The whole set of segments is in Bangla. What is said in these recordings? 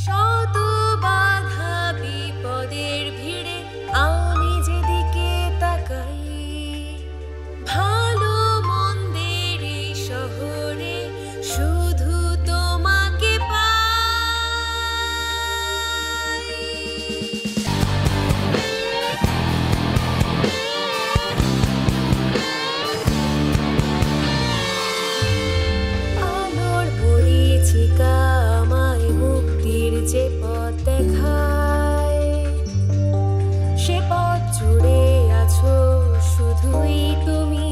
শত বাধা বিপদের ভিড়ে আমি যেদিকে তাকাই, ভালো মন্দের এই শহরে শুধু তোমাকে পাই। আলোর পরিচিকা আমায় মুক্তির যে পথ দেখায়, সে পথ জুড়ে আছো শুধুই তুমি।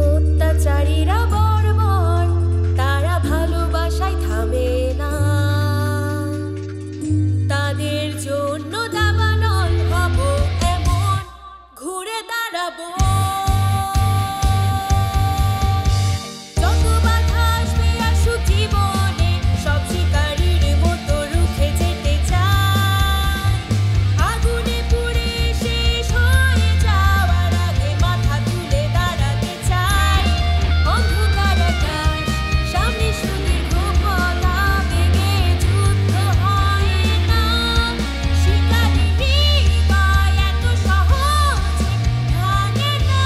অত্যাচারীরা বর্বর, তারা ভালোবাসায় থামে না, তাদের জন্য দাবানল হব এমন ঘুরে দাঁড়াবো। যত বাধা আসবে আসুক জীবনে, সব শিকারীর মতো রুখে যেতে চাই। আগুনে পুড়ে শেষ হয়ে যাওয়ার আগে মাথা তুলে দাঁড়াতে চাই। অন্ধকার আকাশ, সামনে সুদীর্ঘ পথ, আবেগে যুদ্ধ হয় না। শিকারী হৃদয় এত সহজে ভাঙে না।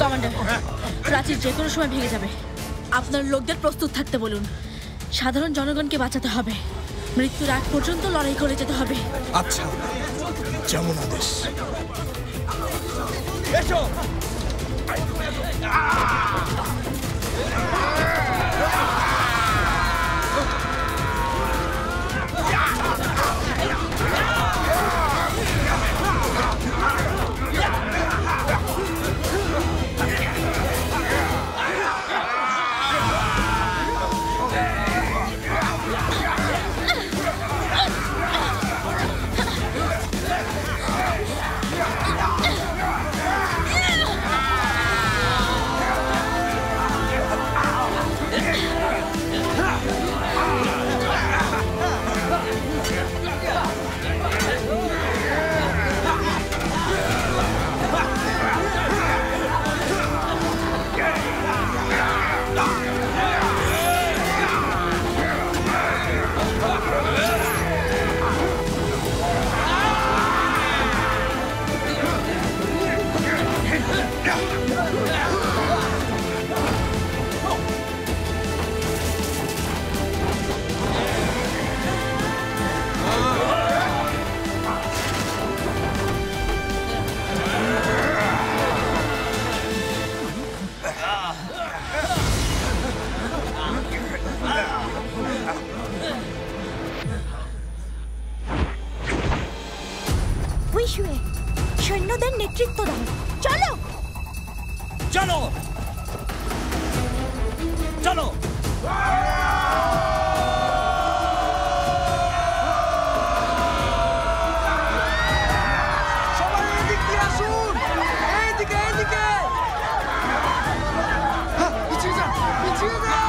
কমান্ডার, প্রাচীর যে কোনো সময় ভেঙে যাবে। আপনার লোকদের প্রস্তুত থাকতে বলুন। সাধারণ জনগণকে বাঁচাতে হবে। মৃত্যুর আগ পর্যন্ত লড়াই করে যেতে হবে। আচ্ছা, যেমন আদেশ। এসো। সৈন্যদের নেতৃত্ব দাও। চলো চলো চলো। সবাই এদিক দিয়ে আসুন, এইদিকে এইদিকে। পিছিয়ে যান, পিছিয়ে যান।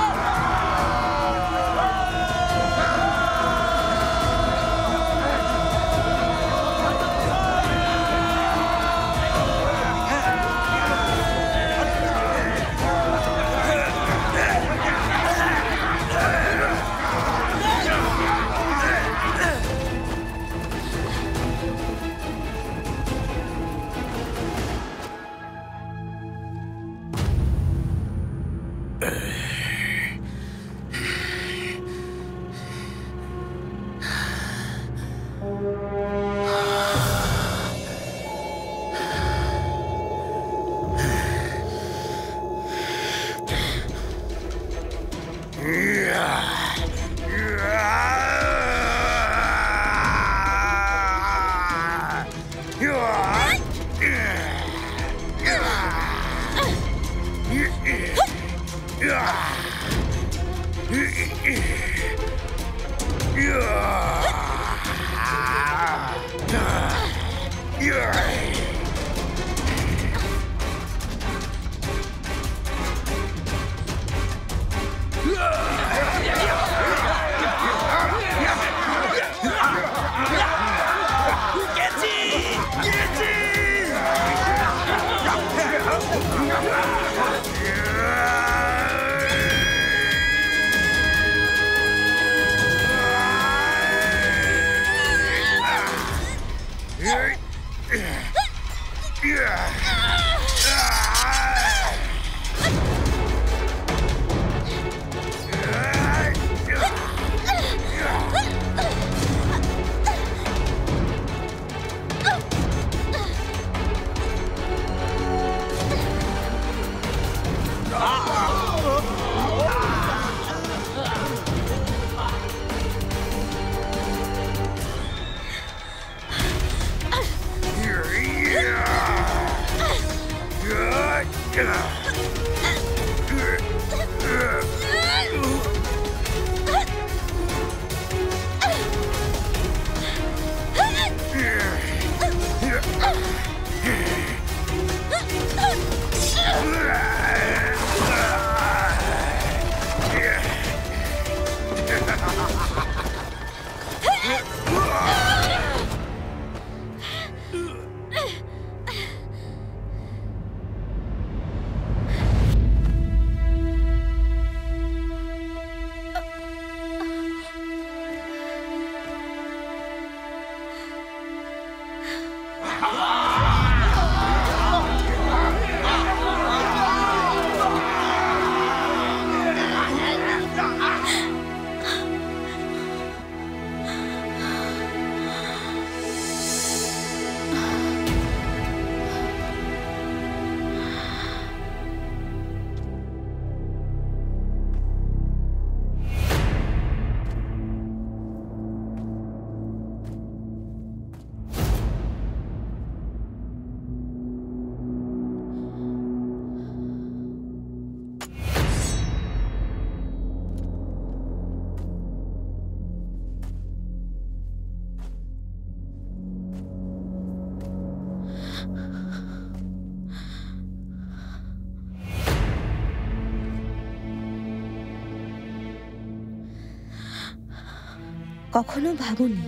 কখনো ভাবুনি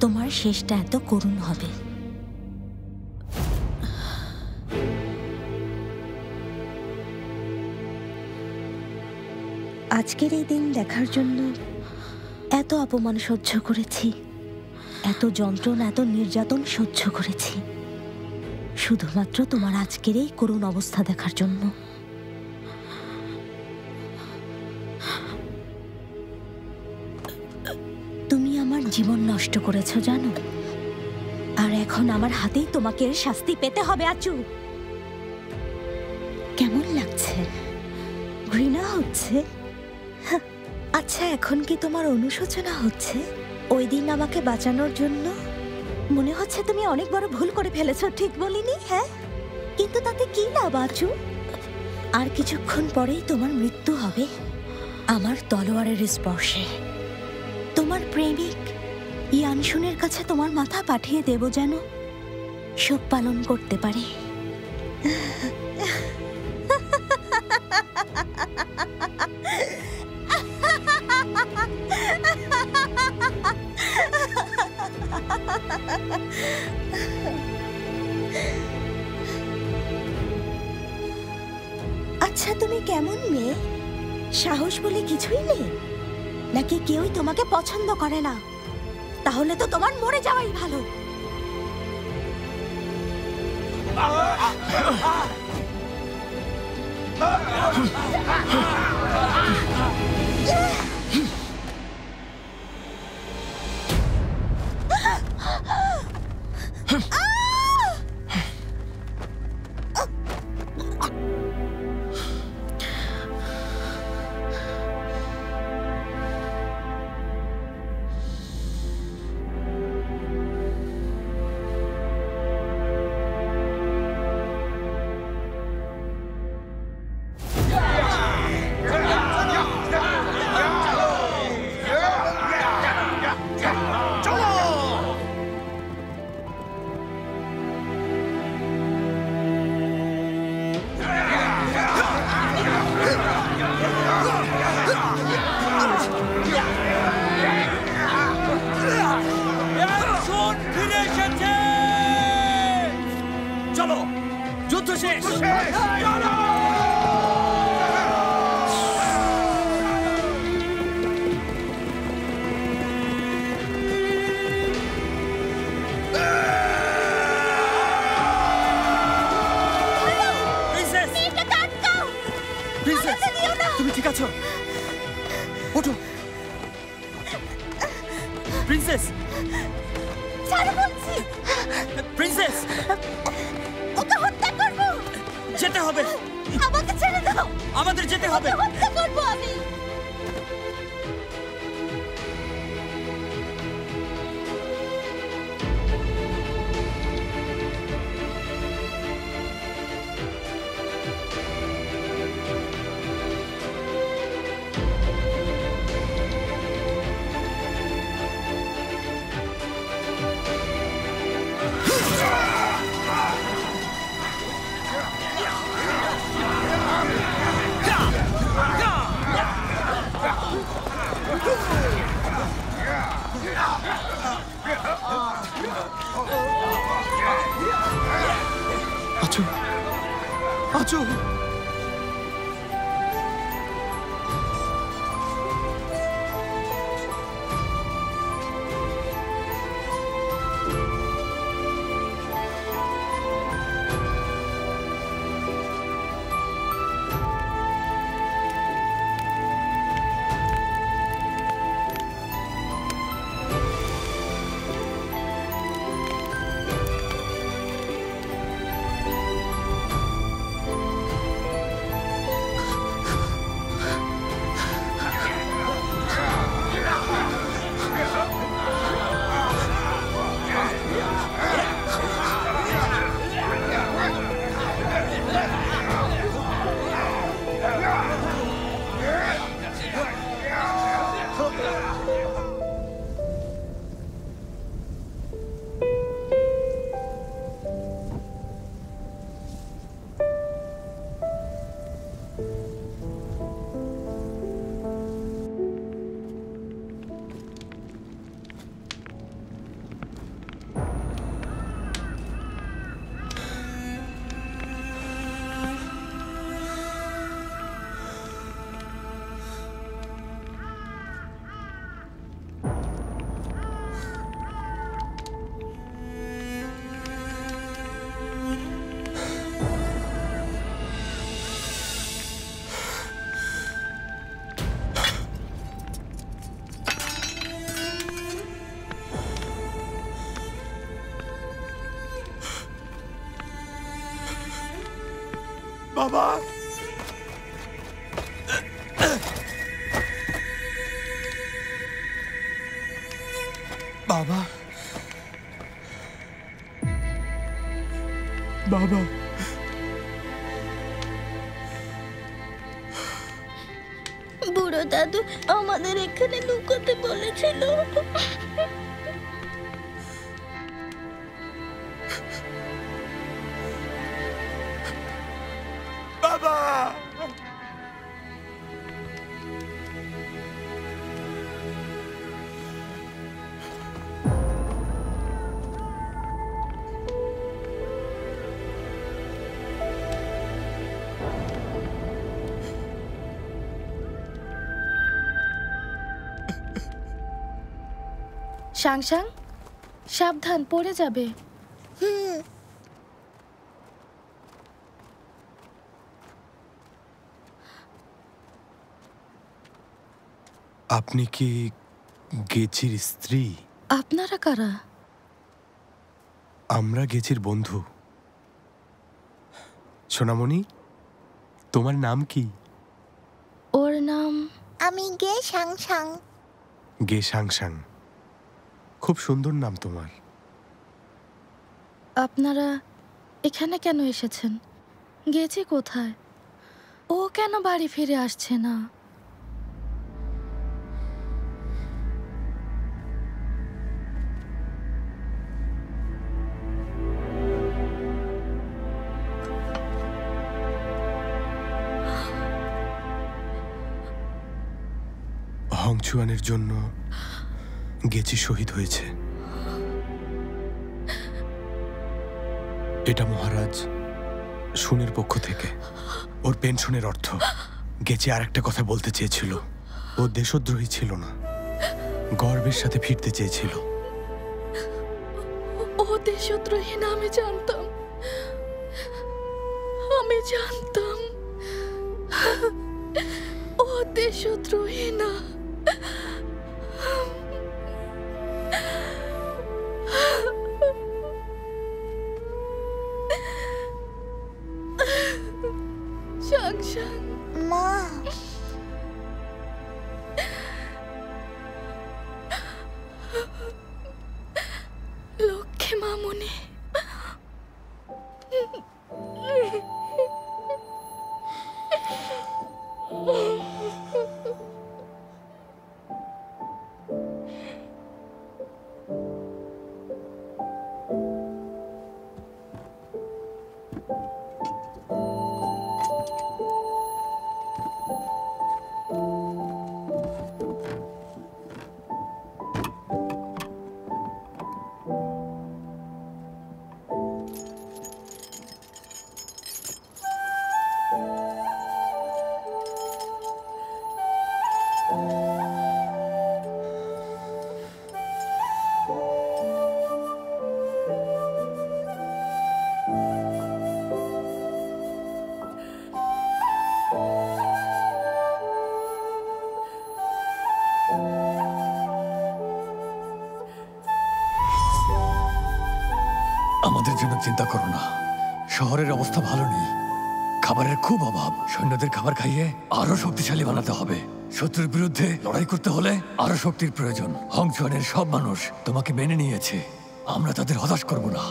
তোমার শেষটা এত করুণ হবে। আজকের এই দিন দেখার জন্য এত অপমান সহ্য করেছি, এত যন্ত্রণা, এত নির্যাতন সহ্য করেছি, শুধুমাত্র তোমার আজকের এই করুণ অবস্থা দেখার জন্য। তুমি আমার জীবন নষ্ট করেছো জানো, আর এখন আমার হাতেই তোমাকে এর শাস্তি পেতে হবে। আচু, কেমন লাগছে? ঘৃণা হচ্ছে? আচ্ছা, এখন কি তোমার অনুশোচনা হচ্ছে? ওই দিন আমাকে বাঁচানোর জন্য মনে হচ্ছে তুমি অনেক বড় ভুল করে ফেলেছো, ঠিক বলিনি? হ্যাঁ, কিন্তু তাতে কি লাভ আচু? আর কিছুক্ষণ পরেই তোমার মৃত্যু হবে আমার তলোয়ারের স্পর্শে। তোমার প্রেমিক ইয়ানশুনের কাছে তোমার মাথা পাঠিয়ে দেব যেন শোক পালন করতে পারে। আচ্ছা, তুমি কেমন মেয়ে? সাহস বলে কিছুই নেই নাকি? কেউই তোমাকে পছন্দ করে না? তাহলে তো তোমার মরে যাওয়াই ভালো। তুমি ঠিক আছো? ওঠো প্রিন্সেস। ছাড়ো বলছি। প্রিন্সেস ওকে হত্যা করব। যেতে হবে। আমাকে ছেড়ে দাও। আমাদের যেতে হবে। হত্যা করব আমি। আছো আছো বাবা। বাবা বাবা বুড়ো দাদু আমাদের এখানে লুকোতে বলেছিল। বাবা সাংসাং সাবধান, পড়ে যাবে। আপনি কি গেচির স্ত্রী? আপনারা কারা? আমরা গেচির বন্ধু। সোনামণি, তোমার নাম কি? ওর নাম আমি গে সাংসাং। গে সাংসাং, খুব সুন্দর নাম তোমার। আপনারা এখানে কেন এসেছেন? গেছি কোথায়? ও কেন বাড়ি ফিরে আসছে না? হংচুয়ানের জন্য গেচি শহীদ হয়েছে। এটা মহারাজ সুনের পক্ষ থেকে ওর পেনশনের অর্থ গেছে। আর একটা কথা বলতে চেয়েছিল, ও দেশদ্রোহী ছিল না, গর্বের সাথে ফিরতে চেয়েছিল। ও দেশদ্রোহী না, আমি জানতাম, আমি জানতাম ও দেশদ্রোহী না। শাংশাং, মা, লক্ষ্মী মামুনি। আমাদের জন্য চিন্তা করো না, শহরের অবস্থা ভালো নেই, খাবারের খুব অভাব। সৈন্যদের খাবার খাইয়ে আরো শক্তিশালী বানাতে হবে। শত্রুর বিরুদ্ধে লড়াই করতে হলে আরো শক্তির প্রয়োজন। হংচুয়ানের সব মানুষ তোমাকে মেনে নিয়েছে, আমরা তাদের হতাশ করব না।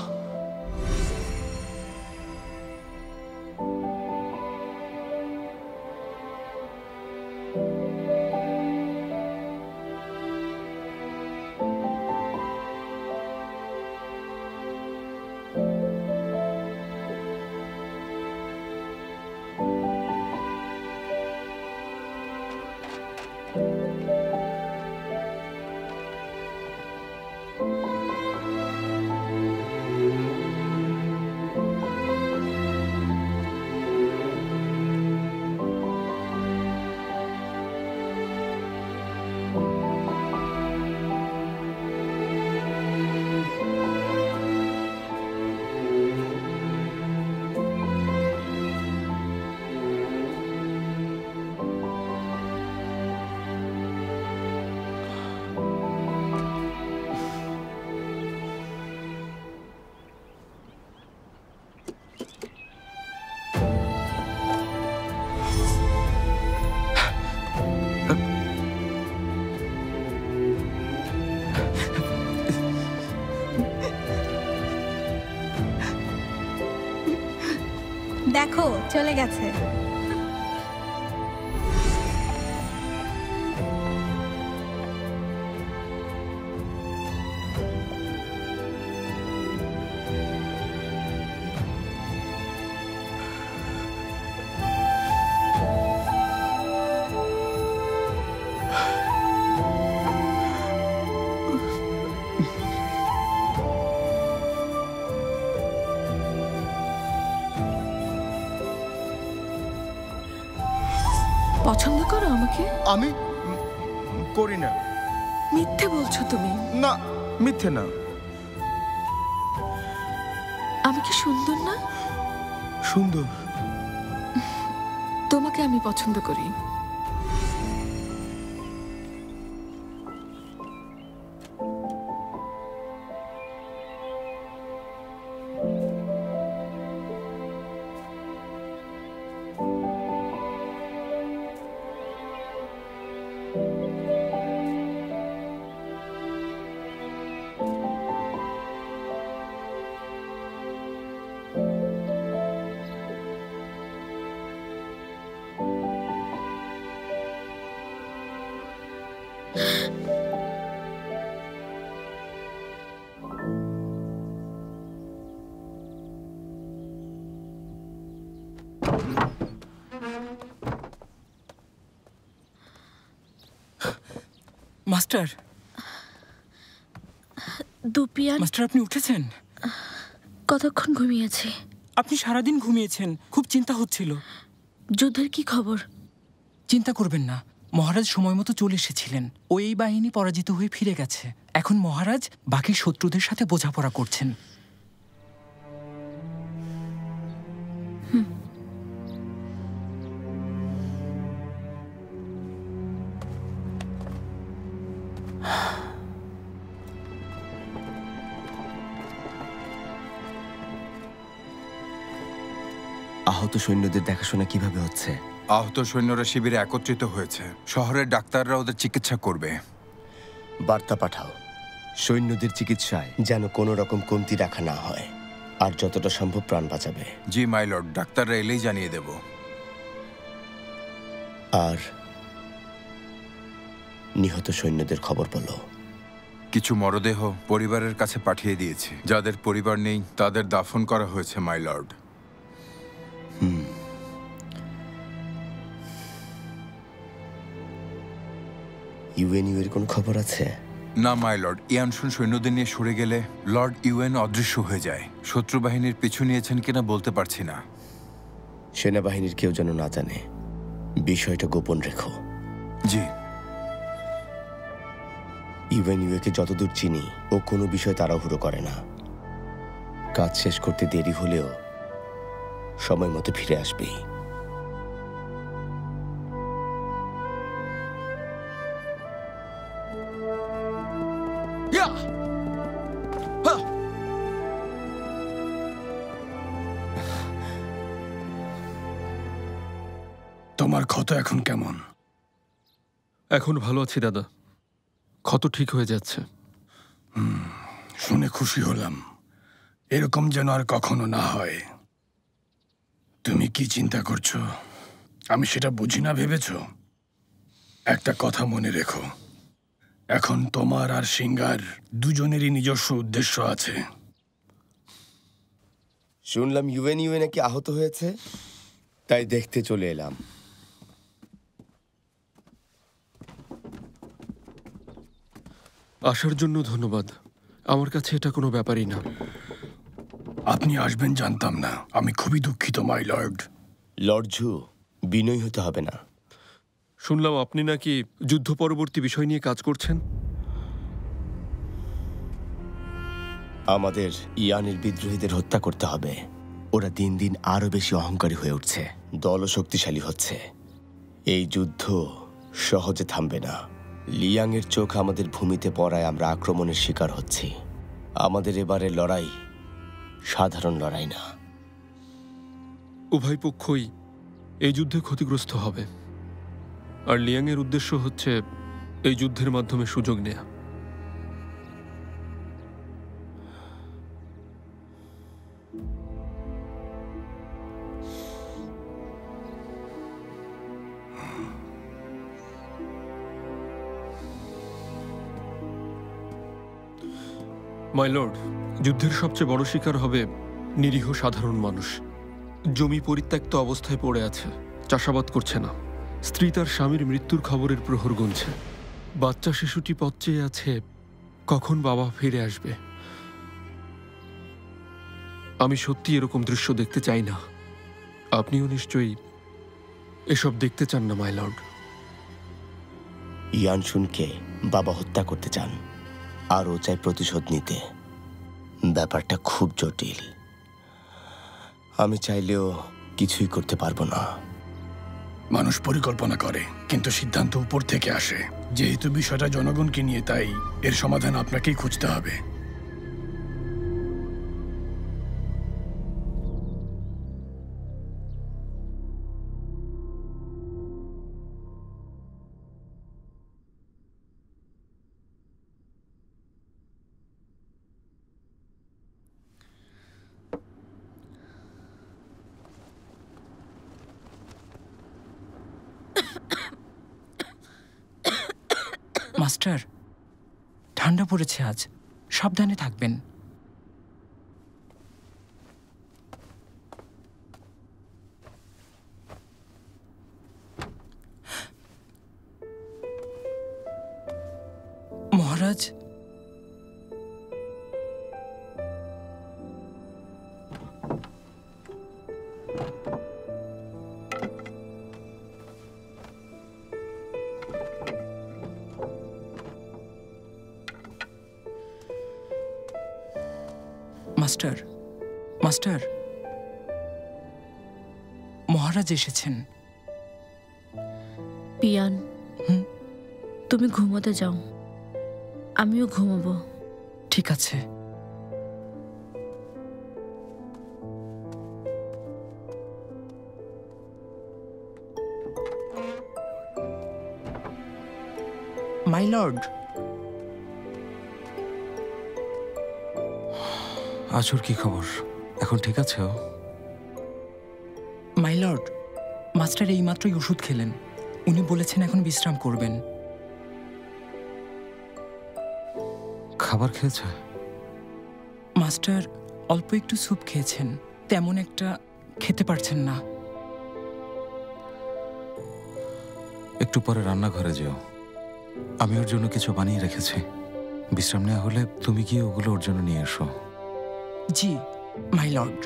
দেখো চলে গেছে। পছন্দ করো আমাকে? আমি করি না। মিথ্যে বলছো তুমি। না, মিথ্যে না। আমি কি সুন্দর না? সুন্দর। তোমাকে আমি পছন্দ করি। মাস্টার, দুপিয়ান, মাস্টার আপনি উঠেছেন? কতক্ষণ ঘুমিয়েছি? আপনি সারাদিন ঘুমিয়েছেন, খুব চিন্তা হচ্ছিল। যুদ্ধের কি খবর? চিন্তা করবেন না, মহারাজ সময় মতো চলে এসেছিলেন। ওই বাহিনী পরাজিত হয়ে ফিরে গেছে। এখন মহারাজ বাকি শত্রুদের সাথে বোঝাপড়া করছেন। আহত সৈন্যদের দেখাশোনা কিভাবে হচ্ছে? আহত সৈন্যরা শিবিরে একত্রিত হয়েছে। শহরের ডাক্তাররা ওদের চিকিৎসা করবে। বার্তা পাঠাও সৈন্যদের চিকিৎসায় যেন কোনো রকম কমতি রাখা না হয়, আর যতটা সম্ভব প্রাণ বাঁচাবে। জি মাই লর্ড, ডাক্তাররা এলেই জানিয়ে দেব। আর নিহত সৈন্যদের খবর বলো। কিছু মরদেহ পরিবারের কাছে পাঠিয়ে দিয়েছি। যাদের পরিবার নেই তাদের দাফন করা হয়েছে মাই লর্ড। ইউএনইউ এর কোনো খবর আছে? না মাই লর্ড, ইয়ানশুন সৈন্যদের নিয়ে সরে গেলে লর্ড ইউএন অদৃশ্য হয়ে যায়। শত্রু বাহিনীর পিছু নিয়েছেন কিনা বলতে পারছি না। সেনাবাহিনীর কেউ যেন না জানে, বিষয়টা গোপন রেখো। জি। ইউএনইউ কে যতদূর চিনি, ও কোনো বিষয় তাড়াহুড়ো করে না। কাজ শেষ করতে দেরি হলেও সময় মতো ফিরে আসবেই। তোমার ক্ষত এখন কেমন? এখন ভালো আছি দাদা, ক্ষত ঠিক হয়ে যাচ্ছে। শুনে খুশি হলাম। এরকম যেন আর কখনো না হয়। তুমি কি চিন্তা করছো আমি সেটা বুঝি না ভেবেছ? একটা কথা মনে রেখো, এখন তোমার আর সিঙ্গার দুজনেরই নিজস্ব উদ্দেশ্য আছে। শুনলাম ইউএনইউ নাকি আহত হয়েছে, তাই দেখতে চলে এলাম। আসার জন্য ধন্যবাদ। আমার কাছে এটা কোনো ব্যাপারই না। আপনি আসবেন জানতাম না। আমি খুবই দুঃখিত মাই লর্ড। লর্ড ঝু, বিনয়ী হতে হবে না। শুনলাম আপনি নাকি যুদ্ধ পরবর্তী বিষয় নিয়ে কাজ করছেন। আমাদের ইয়ানের বিদ্রোহীদের হত্যা করতে হবে। ওরা দিন দিন আরো বেশি অহংকারী হয়ে উঠছে, দলও শক্তিশালী হচ্ছে। এই যুদ্ধ সহজে থামবে না। লিয়াংয়ের চোখ আমাদের ভূমিতে পড়ায় আমরা আক্রমণের শিকার হচ্ছি। আমাদের এবারের লড়াই সাধারণ লড়াই না। উভয় পক্ষই এই যুদ্ধে ক্ষতিগ্রস্ত হবে, আর লিয়াংয়ের উদ্দেশ্য হচ্ছে এই যুদ্ধের মাধ্যমে সুযোগ নেয়া। মাই লর্ড, যুদ্ধের সবচেয়ে বড় শিকার হবে নিরীহ সাধারণ মানুষ। জমি পরিত্যক্ত অবস্থায় পড়ে আছে, চাষাবাদ করছে না। স্ত্রী তার স্বামীর মৃত্যুর খবরের প্রহর গুনছে। বাচ্চা শিশুটি পথ চেয়ে আছে কখন বাবা ফিরে আসবে। আমি সত্যি এরকম দৃশ্য দেখতে চাই না। আপনিও নিশ্চয়ই এসব দেখতে চান না মাই লর্ড। ইয়ানশুনকে বাবা হত্যা করতে চান, আর ও চায় প্রতিশোধ নিতে। ব্যাপারটা খুব জটিল। আমি চাইলেও কিছুই করতে পারবো না। মানুষ পরিকল্পনা করে, কিন্তু সিদ্ধান্ত উপর থেকে আসে। যেহেতু বিষয়টা জনগণকে নিয়ে, তাই এর সমাধান আপনাকেই খুঁজতে হবে। মাস্টার, ঠান্ডা পড়েছে আজ, সাবধানে থাকবেন। মহারাজ, মাস্টার, মাস্টার, মহারাজ এসেছেন। পিয়ান, তুমি ঘুমোতে যাও, আমিও ঘুমাবো। ঠিক আছে। My lord. আচুর কি খবর? এখন ঠিক আছে ও? মাই লর্ড, মাস্টার এইমাত্রই ওষুধ খেলেন। উনি বলেছেন এখন বিশ্রাম করবেন। খাবার খেয়েছে? মাস্টার অল্প একটু স্যুপ খেয়েছেন, তেমন একটা খেতে পারছেন না। একটু পরে রান্নাঘরে যেও, আমি ওর জন্য কিছু বানিয়ে রেখেছি। বিশ্রাম নেওয়া হলে তুমি গিয়ে ওগুলো ওর জন্য নিয়ে এসো। জি মাই লর্ড।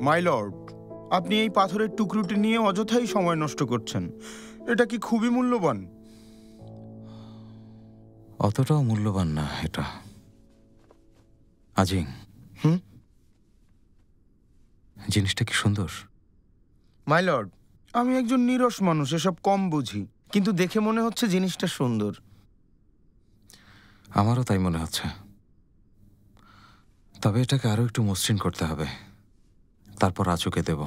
মাই লর্ড, আপনি এই পাথরের টুকরোটি নিয়ে অযথাই সময় নষ্ট করছেন। এটা কি খুবই মূল্যবান? অতটাও মূল্যবান না এটা। আজিং, জিনিসটা কি সুন্দর। মাই লর্ড, আমি একজন নিরস মানুষ, এসব কম বুঝি, কিন্তু দেখে মনে হচ্ছে জিনিসটা সুন্দর। আমারও তাই মনে হচ্ছে, তবে এটাকে আরো একটু মসৃণ করতে হবে, তারপর আচুকে দেব।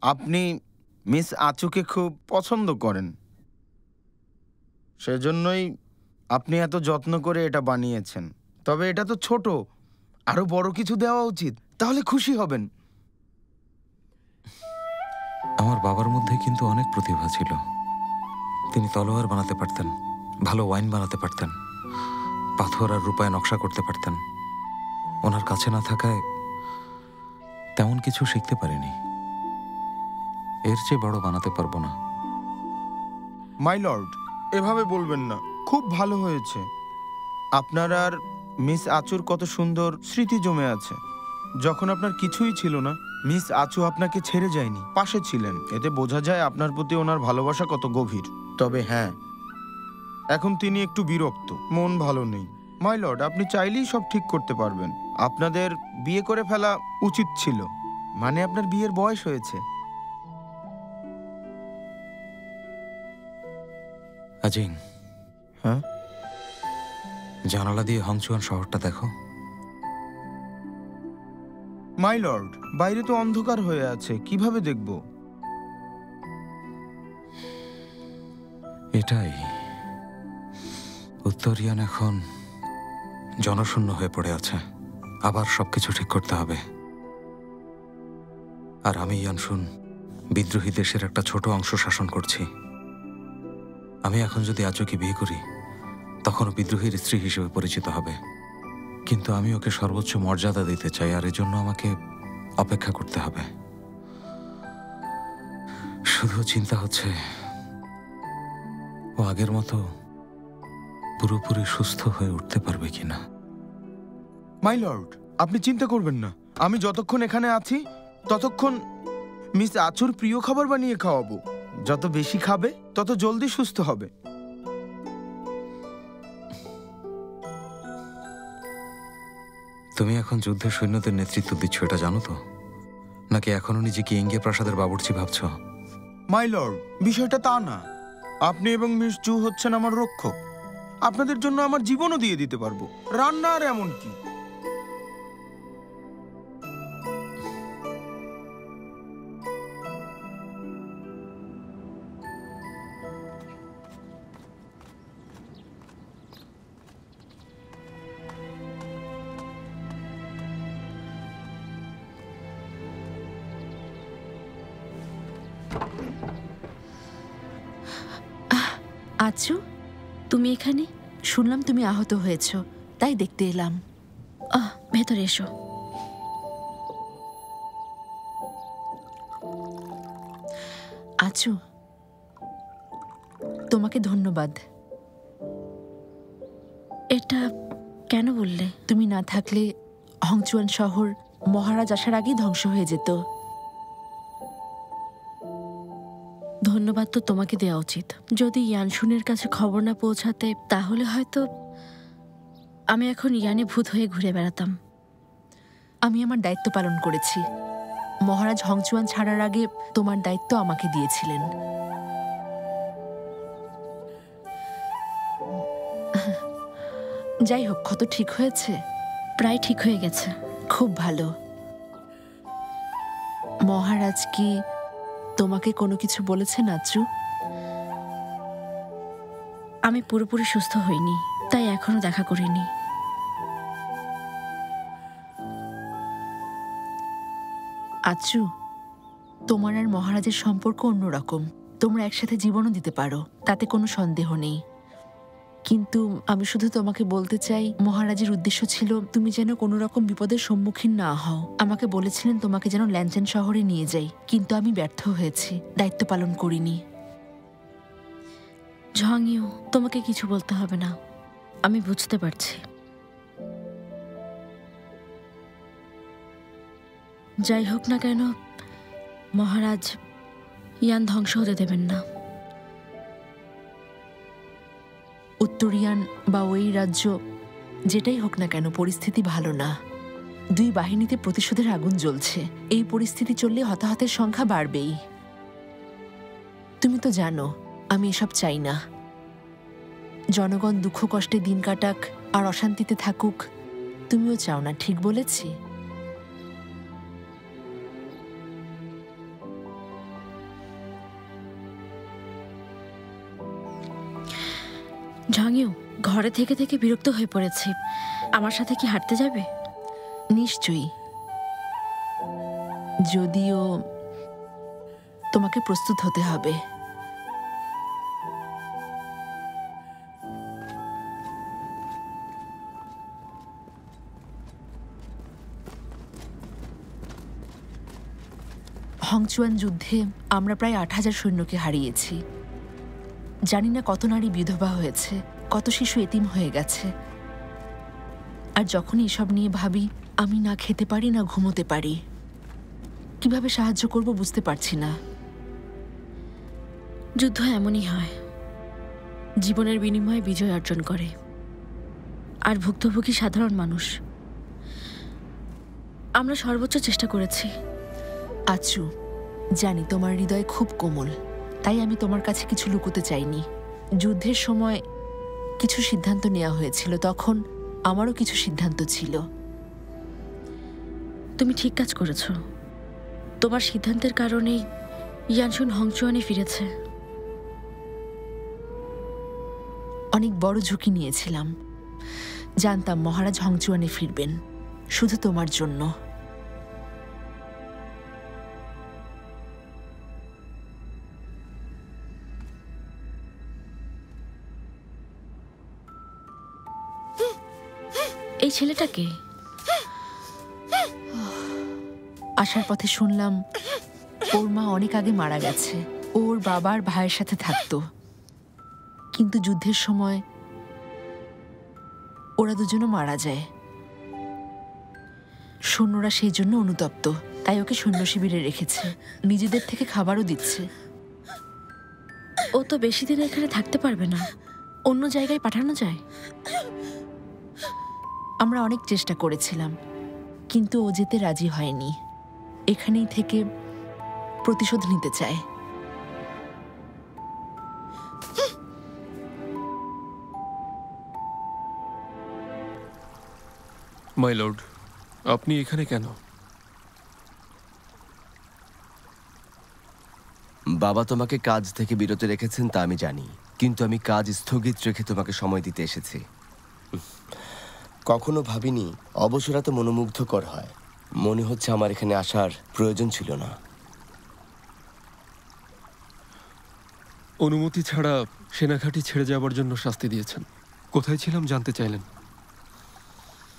আপনি মিস আচুকে খুব পছন্দ করেন, সেজন্যই আপনি এত যত্ন করে এটা বানিয়েছেন। তবে এটা তো ছোট, আরো বড় কিছু দেওয়া উচিত, তাহলে খুশি হবেন। আমার বাবার মধ্যে কিন্তু অনেক প্রতিভা ছিল। তিনি তলোয়ার বানাতে পারতেন, ভালো ওয়াইন বানাতে পারতেন, পাথর আর রূপায় নকশা করতে পারতেন। ওনার কাছে না থাকায় তেমন কিছু শিখতে পারিনি। এর চেয়ে বড় বানাতে পারবো না। মাই লর্ড, এভাবে বলবেন না, খুব ভালো হয়েছে। আপনার আর মিস আচুর কত সুন্দর স্মৃতি জমে আছে। যখন আপনার কিছুই ছিল না, মিস আচু আপনাকে ছেড়ে যায়নি, পাশে ছিলেন। এতে বোঝা যায় আপনার প্রতি ওনার ভালোবাসা কত গভীর। তবে হ্যাঁ, এখন তিনি একটু বিরক্ত, মন ভালো নেই। মাই লর্ড, আপনি চাইলেই সব ঠিক করতে পারবেন। আপনাদের বিয়ে করে ফেলা উচিত ছিল, মানে আপনার বিয়ের বয়স হয়েছে। আজিং, হ্যাঁ, জানালা দিয়ে হংচুয়ান শহরটা দেখো। মাই লর্ড, বাইরে তো অন্ধকার হয়ে আছে, কিভাবে দেখব? এটাই, উত্তরিয়ান এখন জনশূন্য হয়ে পড়ে আছে। আবার সবকিছু ঠিক করতে হবে। আর আমি ইয়ানশুন বিদ্রোহী দেশের একটা ছোট অংশ শাসন করছি। আমি এখন যদি আচুকে বিয়ে করি, তখন বিদ্রোহীর স্ত্রী হিসেবে পরিচিত হবে। কিন্তু আমি ওকে সর্বোচ্চ মর্যাদা দিতে চাই, আর এজন্য আমাকে অপেক্ষা করতে হবে। শুধু চিন্তা হচ্ছে ও আগের মতো পুরোপুরি সুস্থ হয়ে উঠতে পারবে কিনা। মাই লর্ড, আপনি চিন্তা করবেন না। আমি যতক্ষণ এখানে আছি ততক্ষণ মিস আচুর প্রিয় খাবার বানিয়ে খাওয়াবো। যত বেশি খাবে তত জলদি সুস্থ হবে। তুমি এখন যুদ্ধের সৈন্যদের নেতৃত্ব দিচ্ছ, এটা জানো তো? নাকি এখনো নিজেকে ইঙ্গে প্রাসাদের বাবুর্চি ভাবছো? মাই লর্ড, বিষয়টা তা না। আপনি এবং মিস জু হচ্ছেন আমার রক্ষক। আপনাদের জন্য আমার জীবনও দিয়ে দিতে পারবো, রান্না আর এমন কি। আচ্ছু, তুমি এখানে? শুনলাম তুমি আহত হয়েছ, তাই দেখতে এলাম। ভেতরে এসো। আচ্ছু, তোমাকে ধন্যবাদ। এটা কেন বললে? তুমি না থাকলে হংচুয়ান শহর মহারাজ আসার আগেই ধ্বংস হয়ে যেত। ধন্যবাদ তো তোমাকে দেওয়া উচিত। যদি ইয়ানশুনের কাছে খবর না পৌঁছাতে, তাহলে হয়তো আমি এখন ইয়ানে ভূত হয়ে ঘুরে বেড়াতাম। আমি আমার দায়িত্ব পালন করেছি। মহারাজ হংচুয়ান ছাড়ার আগে তোমার দায়িত্ব আমাকে দিয়েছিলেন। যাই হোক, ক্ষত ঠিক হয়েছে? প্রায় ঠিক হয়ে গেছে। খুব ভালো। মহারাজ কি তোমাকে কোনো কিছু বলেছেন আচ্ছু? আমি পুরোপুরি সুস্থ হইনি, তাই এখনো দেখা করিনি। আচ্ছু, তোমার আর মহারাজের সম্পর্ক অন্যরকম। তোমরা একসাথে জীবনও দিতে পারো, তাতে কোনো সন্দেহ নেই। কিন্তু আমি শুধু তোমাকে বলতে চাই, মহারাজের উদ্দেশ্য ছিল তুমি যেন কোনো রকম বিপদের সম্মুখীন না হও। আমাকে বলেছিলেন তোমাকে যেন ল্যানচেন শহরে নিয়ে যাই, কিন্তু আমি ব্যর্থ হয়েছি, দায়িত্ব পালন করিনি। ঝংইউ, তোমাকে কিছু বলতে হবে না, আমি বুঝতে পারছি। যাই হোক না কেন, মহারাজ ইয়ান ধ্বংস হতে দেবেন না। উত্তরিয়ান বা ওই রাজ্য যেটাই হোক না কেন, পরিস্থিতি ভালো না। দুই বাহিনীতে প্রতিশোধের আগুন জ্বলছে। এই পরিস্থিতি চললে হতাহতের সংখ্যা বাড়বেই। তুমি তো জানো আমি এসব চাই না। জনগণ দুঃখ কষ্টে দিন কাটাক আর অশান্তিতে থাকুক, তুমিও চাও না, ঠিক বলেছি? ঝংইউ, ঘরে থেকে থেকে বিরক্ত হয়ে পড়েছি। আমার সাথে কি হাঁটতে যাবে? নিশ্চয়ই, যদিও তোমাকে প্রস্তুত হতে হবে। হংচুয়ান যুদ্ধে আমরা প্রায় ৮,০০০ সৈন্যকে হারিয়েছি। জানি না কত নারী বিধবা হয়েছে, কত শিশু এতিম হয়ে গেছে। আর যখনই এসব নিয়ে ভাবি, আমি না খেতে পারি না ঘুমোতে পারি। কিভাবে সাহায্য করব বুঝতে পারছি না। যুদ্ধ এমনই হয়, জীবনের বিনিময়ে বিজয় অর্জন করে, আর ভুক্তভোগী সাধারণ মানুষ। আমরা সর্বোচ্চ চেষ্টা করেছি। আচ্ছু, জানি তোমার হৃদয় খুব কোমল, তাই আমি তোমার কাছে কিছু লুকোতে চাইনি। যুদ্ধের সময় কিছু সিদ্ধান্ত নেওয়া হয়েছিল, তখন আমারও কিছু সিদ্ধান্ত ছিল। তুমি ঠিক কাজ করেছ। তোমার সিদ্ধান্তের কারণেই ইয়ানশুন হংচুয়ানে ফিরেছে। অনেক বড় ঝুঁকি নিয়েছিলাম। জানতাম মহারাজ হংচুয়ানে ফিরবেন, শুধু তোমার জন্য। এই ছেলেটাকে আসার পথে শুনলাম ওর মা অনেক আগে মারা গেছে। ওর বাবার ভাইয়ের সাথে থাকতো, কিন্তু যুদ্ধের সময় ওরা দুজনও মারা যায়। সৈন্যরা সেই জন্য অনুতপ্ত, তাই ওকে সৈন্য শিবিরে রেখেছে। নিজেদের থেকে খাবারও দিচ্ছে। ও তো বেশি দিন এখানে থাকতে পারবে না, অন্য জায়গায় পাঠানো যায়। আমরা অনেক চেষ্টা করেছিলাম, কিন্তু ও যেতে রাজি হয়নি। এখানেই থেকে প্রতিশোধ নিতে চায়। মাই লর্ড, আপনি এখানে কেন? বাবা তোমাকে কাজ থেকে বিরত রেখেছেন তা আমি জানি, কিন্তু আমি কাজ স্থগিত রেখে তোমাকে সময় দিতে এসেছি। কখনো ভাবিনি অবসর এত মনোমুগ্ধকর হয়। মনে হচ্ছে আমার এখানে আসার প্রয়োজন ছিল না। অনুমতি ছাড়া সেনাঘাঁটি ছেড়ে যাওয়ার জন্য শাস্তি দিয়েছেন। কোথায় ছিলাম জানতে চাইলেন।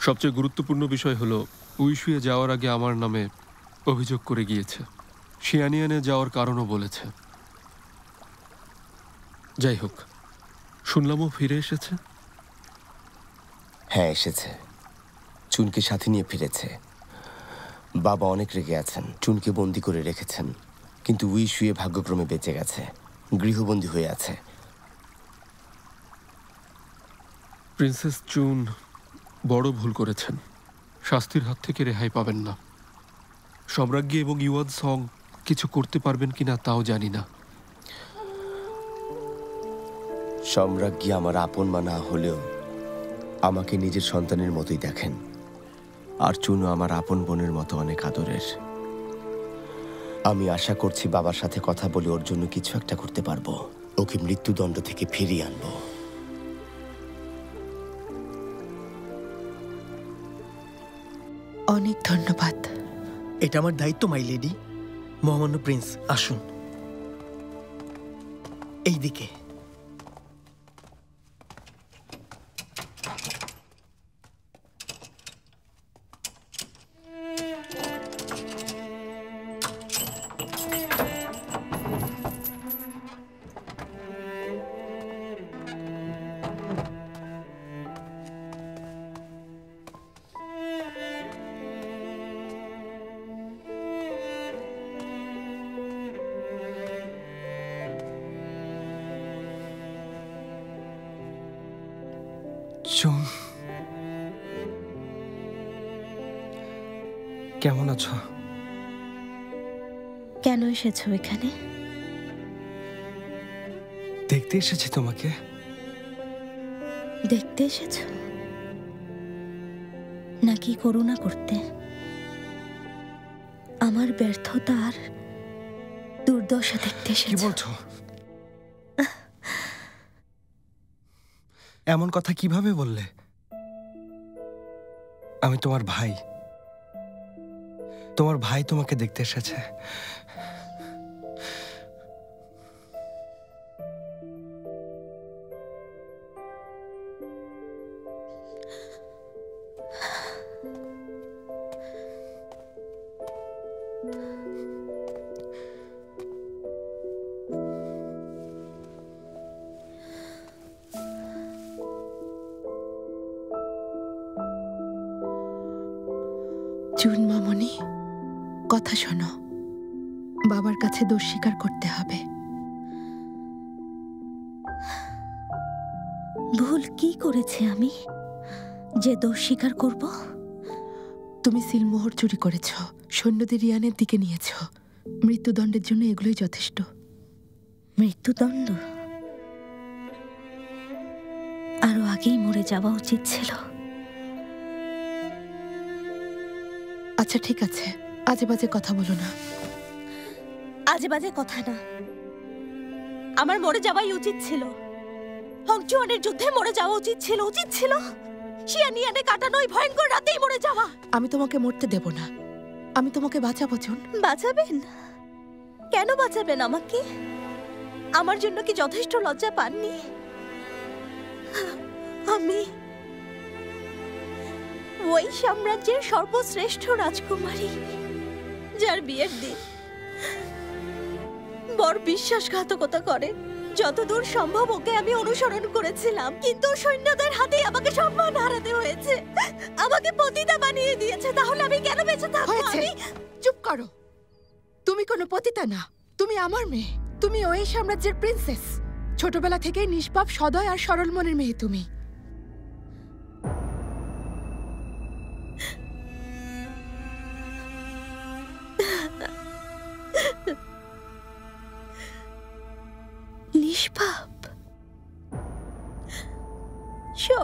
সবচেয়ে গুরুত্বপূর্ণ বিষয় হলো উইশুয়ে যাওয়ার আগে আমার নামে অভিযোগ করে গিয়েছে। শিয়ানিয়ানে যাওয়ার কারণও বলেছে। যাই হোক, শুনলামও ফিরে এসেছে। হ্যাঁ, এসেছে। চুনকে সাথে নিয়ে ফিরেছে। বাবা অনেক রেগে আছেন। চুনকে বন্দি করে রেখেছেন, কিন্তু উইশুয়ে ভাগ্যক্রমে বেঁচে গেছে। গৃহবন্দী হয়ে আছে। প্রিন্সেস চুন বড় ভুল করেছেন। শাস্তির হাত থেকে রেহাই পাবেন না। সম্রাজ্ঞী এবং ইউয়ান সং কিছু করতে পারবেন কিনা তাও জানি না। সম্রাজ্ঞী আমার আপন মা না হলেও আমাকে নিজের সন্তানের মতোই দেখেন। আর চুনও আমার আপন বোনের মতো অনেক আদরের। আমি আশা করছি বাবার সাথে কথা বলে ওর জন্য কিছু একটা করতে পারবো। ওকে মৃত্যুদণ্ড থেকে ফিরিয়ে আনবো। অনেক ধন্যবাদ। এটা আমার দায়িত্ব, মাই লেডি। মহামান্য প্রিন্স, আসুন এই দিকে। চুন, কেমন আছো? কেন এসেছো এখানে? দেখতে এসেছি তোমাকে। দেখতে এসেছো নাকি করুণা করতে? আমার ব্যর্থতা আর দুর্দশা দেখতে এসেছো? কি বলছো? এমন কথা কিভাবে বললে? আমি তোমার ভাই। তোমার ভাই তোমাকে দেখতে এসেছে। চুন মামনি, কথা শোনো। বাবার কাছে দোষ স্বীকার করতে হবে। ভুল কি করেছি আমি যে দোষ স্বীকার করব? তুমি সিলমোহর চুরি করেছ, সৈন্যদের রিয়ানের দিকে নিয়েছ। মৃত্যুদণ্ডের জন্য এগুলোই যথেষ্ট। মৃত্যুদণ্ড? আরো আগেই মরে যাওয়া উচিত ছিল। আচ্ছা ঠিক আছে, আজে বাজে কথা বলো না। আজে বাজে কথা না, আমার মরে যাওয়াই উচিত ছিল। হংচুয়ানের যুদ্ধে মরে যাওয়া উচিত ছিল। উচিত ছিল শিয়ানিয়ানে কাটানো ওই ভয়ঙ্কর রাতেই মরে যাওয়া। আমি তোমাকে মরতে দেব না। আমি তোমাকে বাঁচাবো চুন। বাঁচাবেন? কেন বাঁচাবেন আমাকে? আমার জন্য কি যথেষ্ট লজ্জা পাননি? আমি ওই সাম্রাজ্যের সর্বশ্রেষ্ঠ রাজকুমারী, যার বিয়ের দিন বর বিশ্বাসঘাতকতা করে। যতদূর সম্ভব ওকে আমি অনুসরণ করেছিলাম, কিন্তু সৈন্যদের হাতেই আমাকে সম্মান হারাতে হয়েছে। আমাকে পতিতা বানিয়ে দিয়েছে। তাহলে আমি কেন বেঁচে থাকবো? চুপ করো। তুমি কোনো পতিতা না, তুমি আমার মেয়ে। তুমি ওই সাম্রাজ্যের প্রিন্সেস। ছোটবেলা থেকেই নিষ্পাপ, সদয় আর সরল মনের মেয়ে তুমি।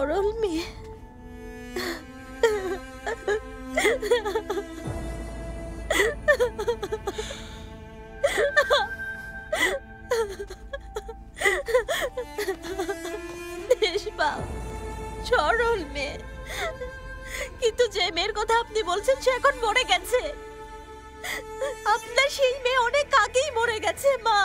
সরল মেয়ে। দেশপাল সরল মেয়ে, কিন্তু যে মেয়ের কথা আপনি বলছেন সে এখন মরে গেছে। আপনার সেই মেয়ে অনেক আগেই মরে গেছে মা।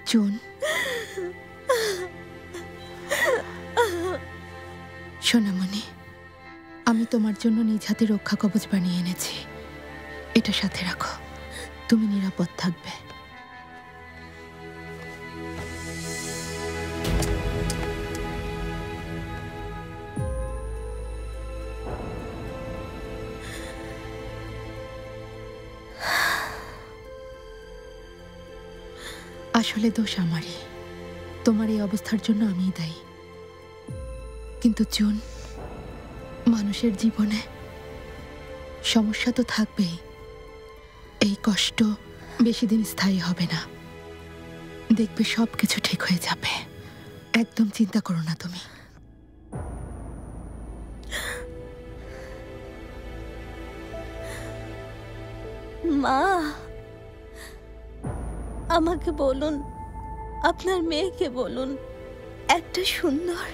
জুন, সোনামণি, আমি তোমার জন্য নিজ হাতে রক্ষা কবচ বানিয়ে এনেছি। এটা সাথে রাখো, তুমি নিরাপদ থাকবে। আসলে দোষ আমারই, তোমার এই অবস্থার জন্য আমিই দায়ী। কিন্তু জুন, মানুষের জীবনে সমস্যা তো থাকবেই। এই কষ্ট বেশি দিন স্থায়ী হবে না, দেখবে সব কিছু ঠিক হয়ে যাবে। একদম চিন্তা করো না তুমি। মা, আমাকে বলুন, আপনার মেয়েকে বলুন, একটা সুন্দর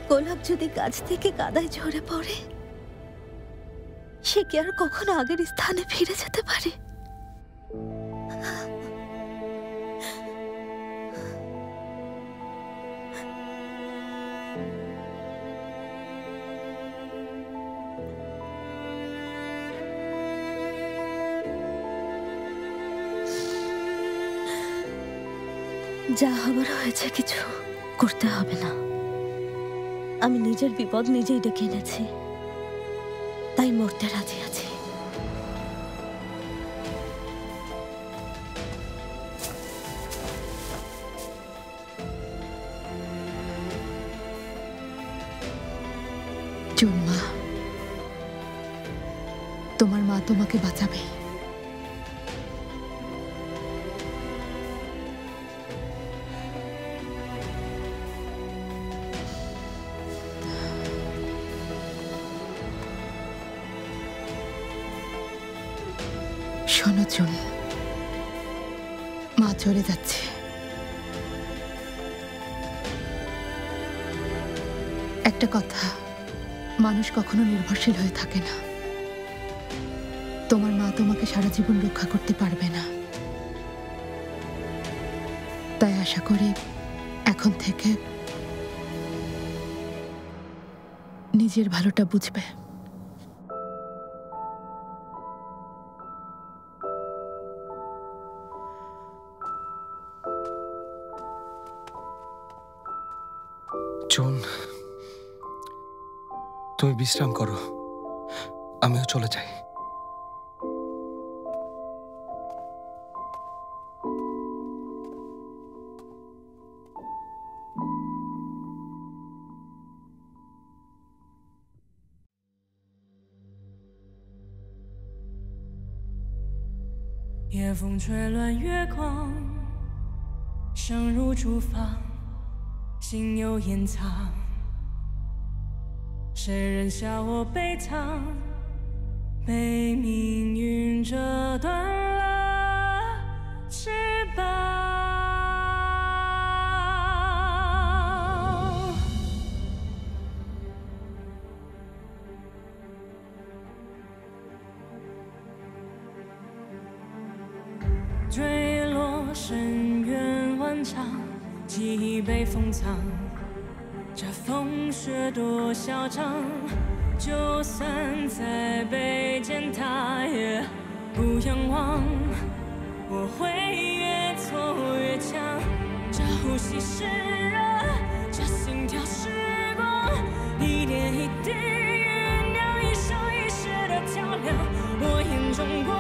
গোলাপ যদি গাছ থেকে কাদায় ঝরে পড়ে, সে কি আর কখনো আগের স্থানে ফিরে যেতে পারে? যা হবার হয়েছে, কিছু করতে হবে না। আমি নিজের বিপদ নিজেই ডেকে এনেছি, তাই মরতে রাজি আছি। জুন মা, তোমার মা তোমাকে বাঁচাবে। শোনো জুন, মা চলে যাচ্ছে। একটা কথা, মানুষ কখনো নির্ভরশীল হয়ে থাকে না। তোমার মা তোমাকে সারা জীবন রক্ষা করতে পারবে না, তাই আশা করি এখন থেকে নিজের ভালোটা বুঝবে। জুন, তুমি বিশ্রাম করো, আমিও চলে যাই।夜风吹乱月光，声如竹房，心有掩藏。谁人笑我悲怆，被命运折断了翅膀。坠落深渊万丈，记忆被封藏。这风雪多嚣张，就算再被践踏，也不仰望。我会越挫越强，这呼吸是热，这心跳是光，一点一滴酝酿，一生一世的较量。我眼中光。